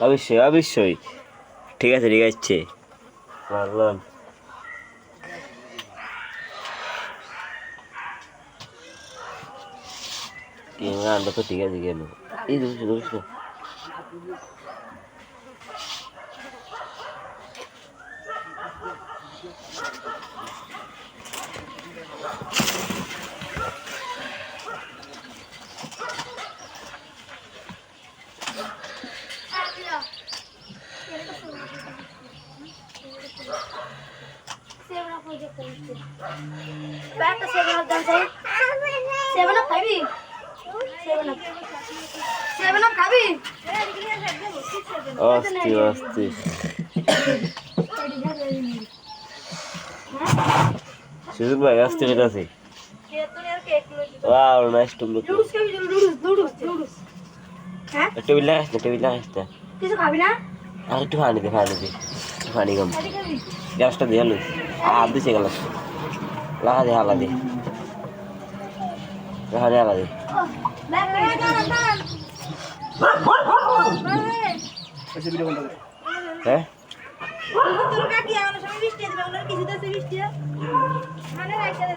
অবশ্যই অবশ্যই ঠিক আছে পারলাম আনটা তো ঠিক আছে কেন এই দোষ অস্থির অস্থির সুযোগ ভাই অস্থির আছে wow nice to look table আসতে কিছু খাবি না? আর একটু পানি দে পানি কম গ্যাসটা দিয়ে আলু হাত দিছে গেল লাগা দে হালা দে হালা দে হ্যাঁ তোর কাকি আমার সঙ্গে বৃষ্টি দেবে ওনার কিছু তো বৃষ্টি মানে রাইখা দে